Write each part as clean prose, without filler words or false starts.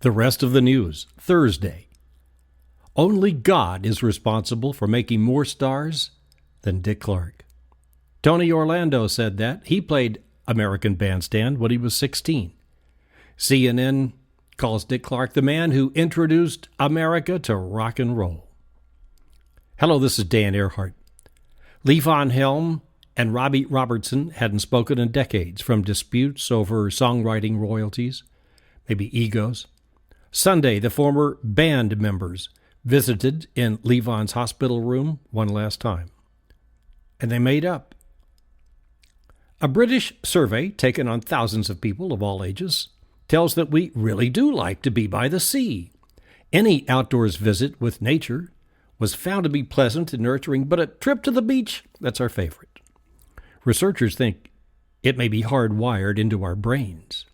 The rest of the news, Thursday. Only God is responsible for making more stars than Dick Clark. Tony Orlando said that. He played American Bandstand when he was 16. CNN calls Dick Clark the man who introduced America to rock and roll. Hello, this is Dan Earhart. Levon Helm and Robbie Robertson hadn't spoken in decades from disputes over songwriting royalties, maybe egos. Sunday, the former band members visited in Levon's hospital room one last time, and they made up. A British survey taken on thousands of people of all ages tells that we really do like to be by the sea. Any outdoors visit with nature was found to be pleasant and nurturing, but a trip to the beach, that's our favorite. Researchers think it may be hardwired into our brains.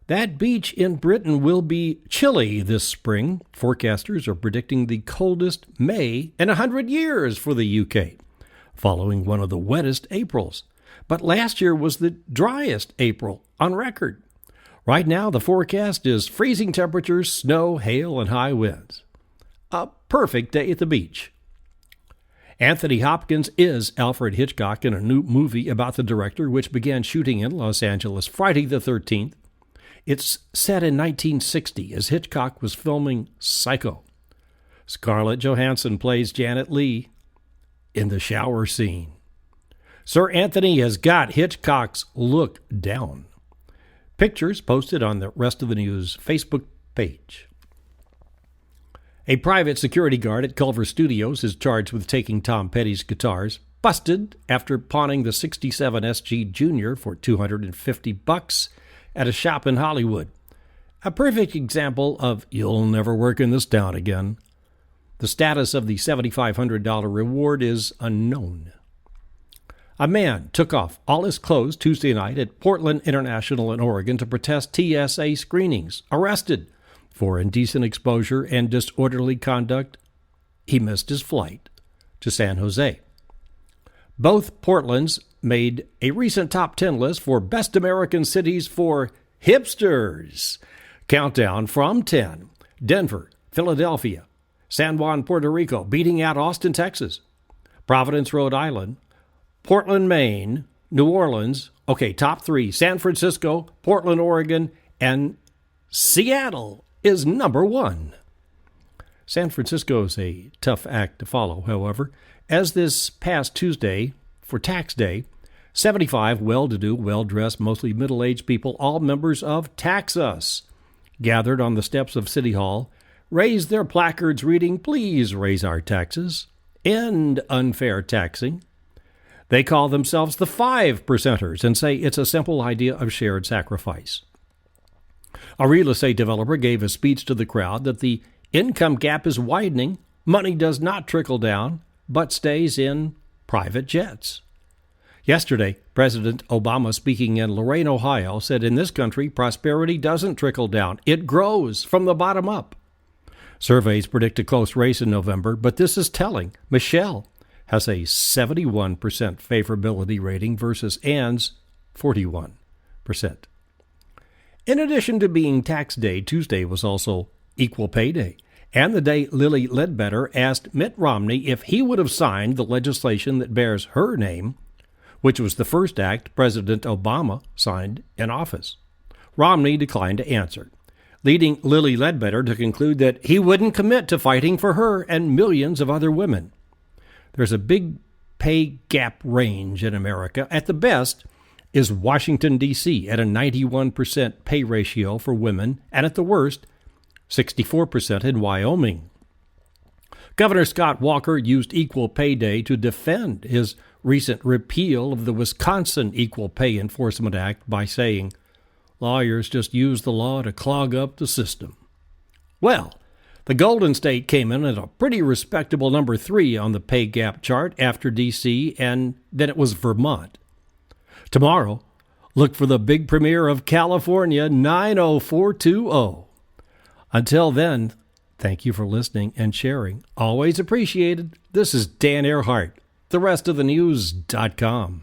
That beach in Britain will be chilly this spring. Forecasters are predicting the coldest May in 100 years for the UK, following one of the wettest Aprils. But last year was the driest April on record. Right now, the forecast is freezing temperatures, snow, hail, and high winds. A perfect day at the beach. Anthony Hopkins is Alfred Hitchcock in a new movie about the director, which began shooting in Los Angeles Friday the 13th. It's set in 1960 as Hitchcock was filming Psycho. Scarlett Johansson plays Janet Leigh in the shower scene. Sir Anthony has got Hitchcock's look down. Pictures posted on the Rest of the News Facebook page. A private security guard at Culver Studios is charged with taking Tom Petty's guitars, busted after pawning the 67 SG Junior for $250 at a shop in Hollywood. A perfect example of you'll never work in this town again. The status of the $7,500 reward is unknown. A man took off all his clothes Tuesday night at Portland International in Oregon to protest TSA screenings. Arrested for indecent exposure and disorderly conduct, he missed his flight to San Jose. Both Portlands made a recent top 10 list for best American cities for hipsters. Countdown from 10. Denver, Philadelphia, San Juan, Puerto Rico, beating out Austin, Texas, Providence, Rhode Island, Portland, Maine, New Orleans, top 3, San Francisco, Portland, Oregon, and Seattle is number 1. San Francisco is a tough act to follow, however, as this past Tuesday, for Tax Day, 75 well-to-do, well-dressed, mostly middle-aged people, all members of Tax Us, gathered on the steps of City Hall, raised their placards reading, "Please raise our taxes, end unfair taxing." They call themselves the 5%ers and say it's a simple idea of shared sacrifice. A real estate developer gave a speech to the crowd that the income gap is widening, money does not trickle down, but stays in private jets. Yesterday, President Obama, speaking in Lorain, Ohio, said in this country, prosperity doesn't trickle down. It grows from the bottom up. Surveys predict a close race in November, but this is telling. Michelle has a 71% favorability rating versus Ann's 41%. In addition to being Tax Day, Tuesday was also Equal Pay Day, and the day Lilly Ledbetter asked Mitt Romney if he would have signed the legislation that bears her name, which was the first act President Obama signed in office. Romney declined to answer, leading Lilly Ledbetter to conclude that he wouldn't commit to fighting for her and millions of other women. There's a big pay gap range in America. At the best is Washington, D.C., at a 91% pay ratio for women, and at the worst, 64% in Wyoming. Governor Scott Walker used Equal Pay Day to defend his recent repeal of the Wisconsin Equal Pay Enforcement Act by saying, "Lawyers just use the law to clog up the system." Well, the Golden State came in at a pretty respectable number 3 on the pay gap chart after D.C., and then it was Vermont. Tomorrow, look for the big premiere of California 90420. Until then, thank you for listening and sharing. Always appreciated. This is Dan Earhart, therestofthenews.com.